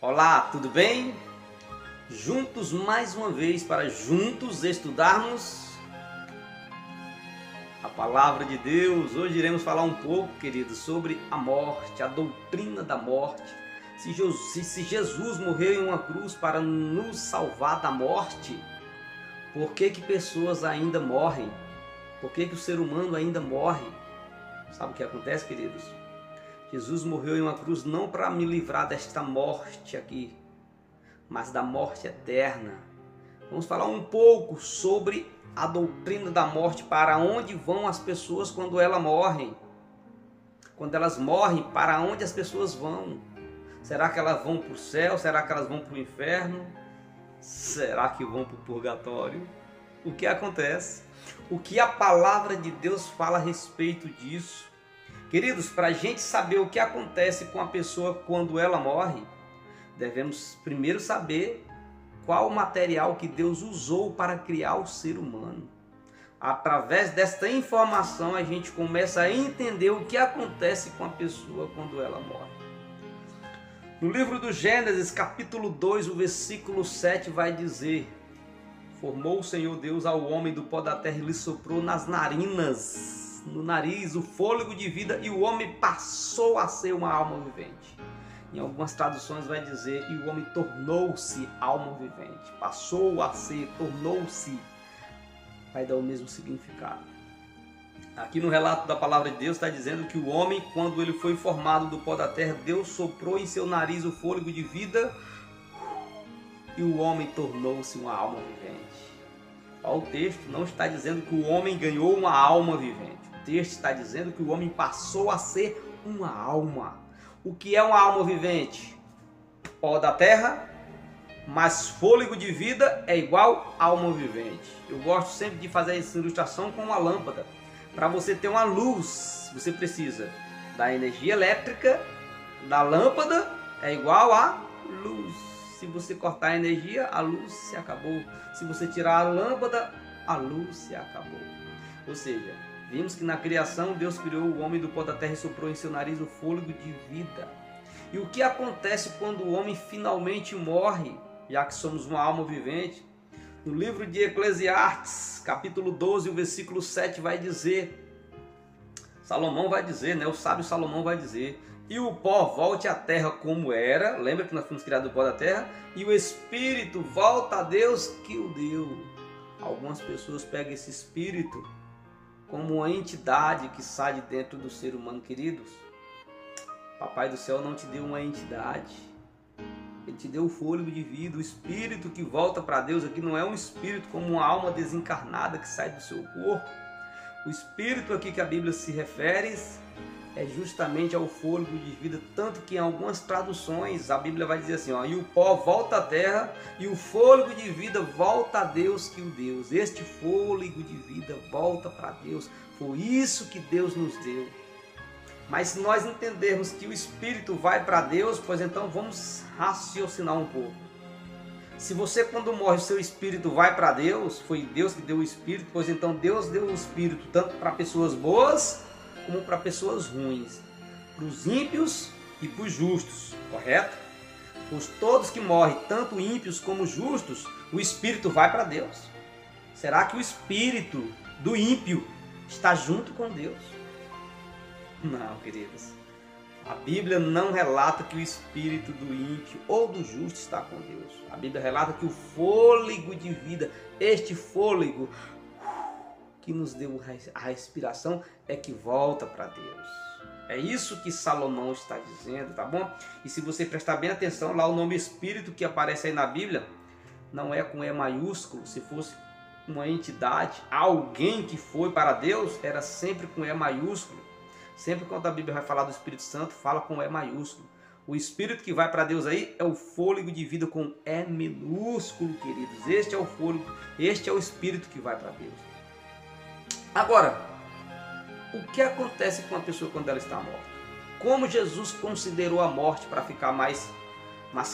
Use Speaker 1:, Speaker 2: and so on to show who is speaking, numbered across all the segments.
Speaker 1: Olá, tudo bem? Juntos mais uma vez para juntos estudarmos a palavra de Deus. Hoje iremos falar um pouco, queridos, sobre a morte, a doutrina da morte. Se Jesus morreu em uma cruz para nos salvar da morte, por que pessoas ainda morrem? Por que o ser humano ainda morre? Sabe o que acontece, queridos? Jesus morreu em uma cruz não para me livrar desta morte aqui, mas da morte eterna. Vamos falar um pouco sobre a doutrina da morte, para onde vão as pessoas quando elas morrem. Quando elas morrem, para onde as pessoas vão? Será que elas vão para o céu? Será que elas vão para o inferno? Será que vão para o purgatório? O que acontece? O que a palavra de Deus fala a respeito disso? Queridos, para a gente saber o que acontece com a pessoa quando ela morre, devemos primeiro saber qual o material que Deus usou para criar o ser humano. Através desta informação, a gente começa a entender o que acontece com a pessoa quando ela morre. No livro do Gênesis, capítulo 2, o versículo 7 vai dizer: formou o Senhor Deus ao homem do pó da terra e lhe soprou nas narinas, no nariz, o fôlego de vida, e o homem passou a ser uma alma vivente. Em algumas traduções vai dizer: e o homem tornou-se alma vivente. Passou a ser, tornou-se. Vai dar o mesmo significado. Aqui no relato da palavra de Deus está dizendo que o homem, quando ele foi formado do pó da terra, Deus soprou em seu nariz o fôlego de vida e o homem tornou-se uma alma vivente. O texto não está dizendo que o homem ganhou uma alma vivente. O texto está dizendo que o homem passou a ser uma alma. O que é uma alma vivente? Pó da terra, mas fôlego de vida é igual a alma vivente. Eu gosto sempre de fazer essa ilustração com uma lâmpada. Para você ter uma luz, você precisa da energia elétrica, da lâmpada, é igual a luz. Se você cortar a energia, a luz se acabou. Se você tirar a lâmpada, a luz se acabou. Ou seja, vimos que na criação Deus criou o homem do pó da terra e soprou em seu nariz o fôlego de vida. E o que acontece quando o homem finalmente morre, já que somos uma alma vivente? No livro de Eclesiastes, capítulo 12, o versículo 7 vai dizer, Salomão vai dizer, o sábio Salomão vai dizer: e o pó volte à terra como era. Lembra que nós fomos criados do pó da terra? E o espírito volta a Deus que o deu. Algumas pessoas pegam esse espírito como uma entidade que sai de dentro do ser humano. Queridos, Papai do céu não te deu uma entidade. Ele te deu o fôlego de vida, o espírito que volta para Deus. Aqui não é um espírito como uma alma desencarnada que sai do seu corpo. O espírito aqui que a Bíblia se refere é justamente ao fôlego de vida, tanto que em algumas traduções a Bíblia vai dizer assim, e o pó volta à terra e o fôlego de vida volta a Deus que o deu. Este fôlego de vida volta para Deus, foi isso que Deus nos deu. Mas se nós entendermos que o espírito vai para Deus, pois então vamos raciocinar um pouco. Se você, quando morre, o seu espírito vai para Deus, foi Deus que deu o espírito, pois então Deus deu o espírito tanto para pessoas boas como para pessoas ruins, para os ímpios e para os justos, correto? Pois todos que morrem, tanto ímpios como justos, o espírito vai para Deus. Será que o espírito do ímpio está junto com Deus? Não, queridos. A Bíblia não relata que o espírito do ímpio ou do justo está com Deus. A Bíblia relata que o fôlego de vida, este fôlego que nos deu a respiração, é que volta para Deus. É isso que Salomão está dizendo, tá bom? E se você prestar bem atenção, lá o nome espírito que aparece aí na Bíblia, não é com E maiúsculo. Se fosse uma entidade, alguém que foi para Deus, era sempre com E maiúsculo. Sempre quando a Bíblia vai falar do Espírito Santo, fala com E maiúsculo. O espírito que vai para Deus aí é o fôlego de vida com E minúsculo, queridos. Este é o fôlego, este é o espírito que vai para Deus. Agora, o que acontece com a pessoa quando ela está morta? Como Jesus considerou a morte, para ficar mais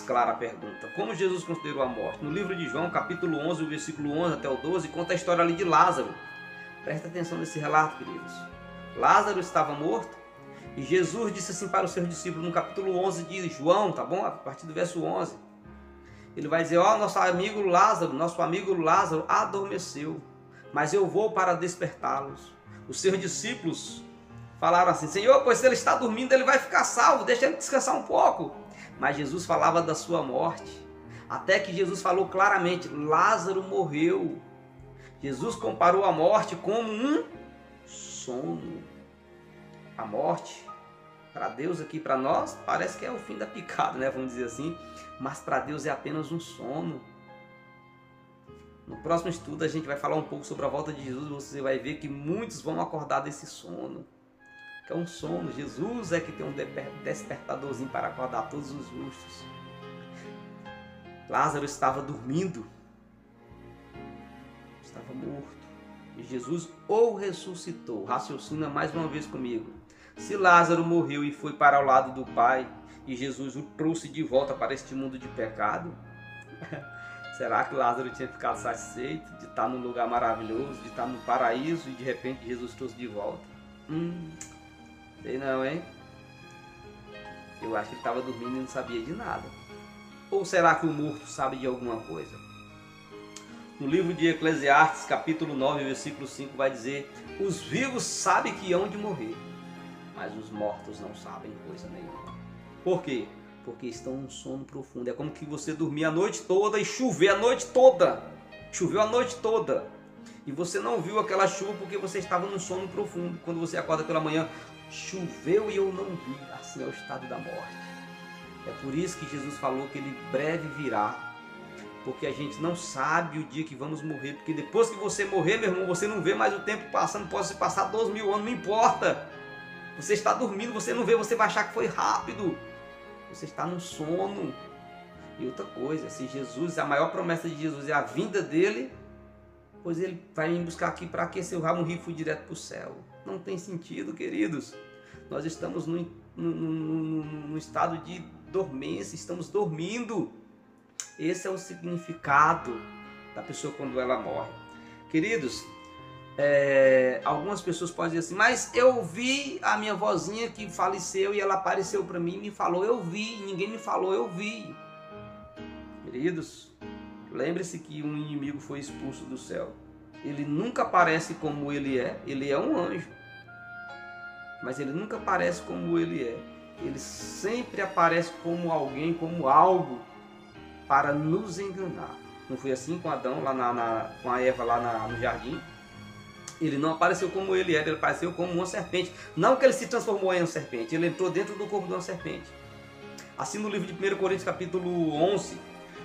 Speaker 1: clara a pergunta? Como Jesus considerou a morte? No livro de João, capítulo 11, o versículo 11 até o 12, conta a história ali de Lázaro. Presta atenção nesse relato, queridos. Lázaro estava morto E Jesus disse assim para os seus discípulos no capítulo 11 de João, tá bom? A partir do verso 11. Ele vai dizer, ó, nosso amigo Lázaro adormeceu, mas eu vou para despertá-los. Os seus discípulos falaram assim, Senhor, pois se ele está dormindo, ele vai ficar salvo, deixa ele descansar um pouco. Mas Jesus falava da sua morte, até que Jesus falou claramente, Lázaro morreu. Jesus comparou a morte como um sono. A morte, para Deus aqui, para nós, parece que é o fim da picada, né? Vamos dizer assim, mas para Deus é apenas um sono. No próximo estudo a gente vai falar um pouco sobre a volta de Jesus, você vai ver que muitos vão acordar desse sono, que é um sono. Jesus é que tem um despertadorzinho para acordar todos os justos. Lázaro estava dormindo, estava morto, e Jesus o ressuscitou. Raciocina mais uma vez comigo. Se Lázaro morreu e foi para o lado do Pai, e Jesus o trouxe de volta para este mundo de pecado, será que Lázaro tinha ficado satisfeito de estar num lugar maravilhoso, de estar no paraíso, e de repente Jesus trouxe de volta? Sei não, hein? Eu acho que ele estava dormindo e não sabia de nada. Ou será que o morto sabe de alguma coisa? No livro de Eclesiastes, capítulo 9, versículo 5, vai dizer, os vivos sabem que hão de morrer, mas os mortos não sabem coisa nenhuma. Por quê? Porque estão num sono profundo. É como que você dormir a noite toda e chover a noite toda. Choveu a noite toda. E você não viu aquela chuva porque você estava num sono profundo. Quando você acorda pela manhã, choveu e eu não vi. Assim é o estado da morte. É por isso que Jesus falou que ele breve virá. Porque a gente não sabe o dia que vamos morrer. Porque depois que você morrer, meu irmão, você não vê mais o tempo passando. Pode se passar 2.000 anos, não importa. Você está dormindo, você não vê, você vai achar que foi rápido. Você está no sono. E outra coisa, se Jesus, a maior promessa de Jesus é a vinda dele, pois ele vai me buscar aqui para aquecer o rabo, e fui direto para o céu. Não tem sentido, queridos. Nós estamos num estado de dormência, estamos dormindo. Esse é o significado da pessoa quando ela morre. Queridos, algumas pessoas podem dizer assim, mas eu vi a minha vozinha que faleceu e ela apareceu para mim e me falou, eu vi, ninguém me falou, eu vi. Queridos, lembre-se que um inimigo foi expulso do céu. Ele nunca aparece como ele é um anjo. Mas ele nunca aparece como ele é. Ele sempre aparece como alguém, como algo, para nos enganar. Não foi assim com Adão, lá com a Eva lá no jardim? Ele não apareceu como ele era, ele apareceu como uma serpente. Não que ele se transformou em uma serpente, ele entrou dentro do corpo de uma serpente. Assim no livro de 1 Coríntios capítulo 11,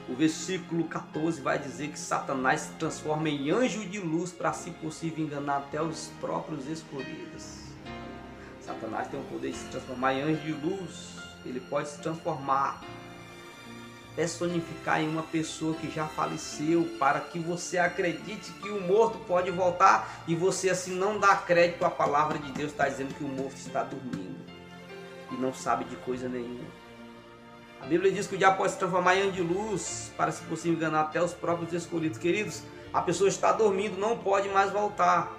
Speaker 1: o versículo 14 vai dizer que Satanás se transforma em anjo de luz para, se possível, enganar até os próprios escolhidos. Satanás tem o poder de se transformar em anjo de luz. Ele pode se transformar, personificar em uma pessoa que já faleceu, para que você acredite que o morto pode voltar e você assim não dá crédito à palavra de Deus, está dizendo que o morto está dormindo e não sabe de coisa nenhuma. A Bíblia diz que o diabo pode se transformar em anjo de luz para, se possível, enganar até os próprios escolhidos. Queridos, a pessoa está dormindo, não pode mais voltar.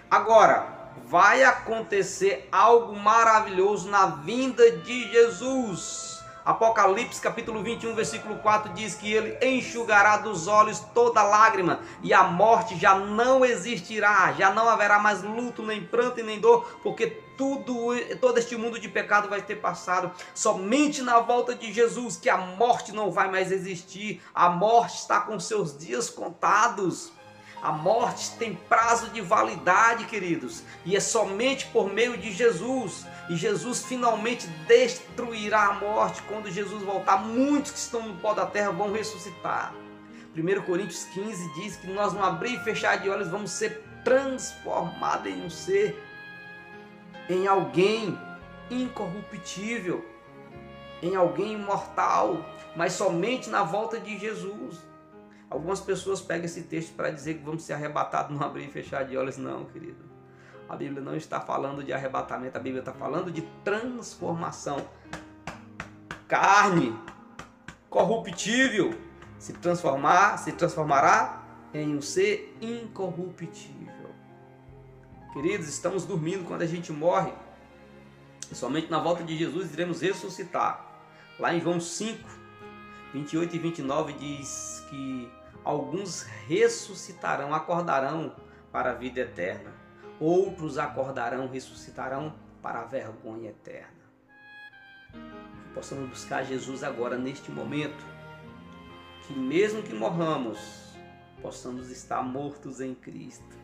Speaker 1: Agora, vai acontecer algo maravilhoso na vinda de Jesus. Apocalipse capítulo 21, versículo 4 diz que ele enxugará dos olhos toda lágrima e a morte já não existirá, já não haverá mais luto, nem pranto e nem dor, porque todo este mundo de pecado vai ter passado. Somente na volta de Jesus que a morte não vai mais existir. A morte está com seus dias contados. A morte tem prazo de validade, queridos, e é somente por meio de Jesus. E Jesus finalmente destruirá a morte. Quando Jesus voltar, muitos que estão no pó da terra vão ressuscitar. 1 Coríntios 15 diz que nós, no abrir e fechar de olhos, vamos ser transformados em um ser, em alguém incorruptível, em alguém imortal, mas somente na volta de Jesus. Algumas pessoas pegam esse texto para dizer que vamos ser arrebatados no abrir e fechar de olhos. Não, querido. A Bíblia não está falando de arrebatamento, a Bíblia está falando de transformação. Carne corruptível se transformará em um ser incorruptível. Queridos, estamos dormindo quando a gente morre. E somente na volta de Jesus iremos ressuscitar. Lá em João 5, 28 e 29 diz que alguns ressuscitarão, acordarão para a vida eterna. Outros acordarão, ressuscitarão para a vergonha eterna. Que possamos buscar Jesus agora, neste momento. Que mesmo que morramos, possamos estar mortos em Cristo.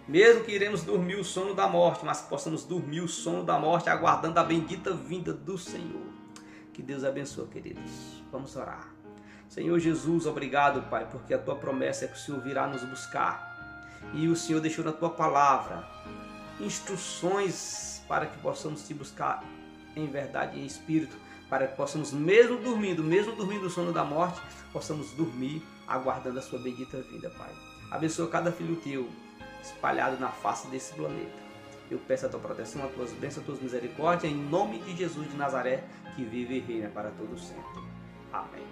Speaker 1: Mesmo que iremos dormir o sono da morte, mas que possamos dormir o sono da morte aguardando a bendita vinda do Senhor. Que Deus abençoe, queridos. Vamos orar. Senhor Jesus, obrigado, Pai, porque a Tua promessa é que o Senhor virá nos buscar. E o Senhor deixou na Tua palavra instruções para que possamos Te buscar em verdade e em espírito, para que possamos, mesmo dormindo o sono da morte, possamos dormir aguardando a Sua bendita vinda, Pai. Abençoa cada filho Teu espalhado na face desse planeta. Eu peço a Tua proteção, as Tuas bênçãos, as Tuas misericórdias, em nome de Jesus de Nazaré, que vive e reina para todo sempre. Amém.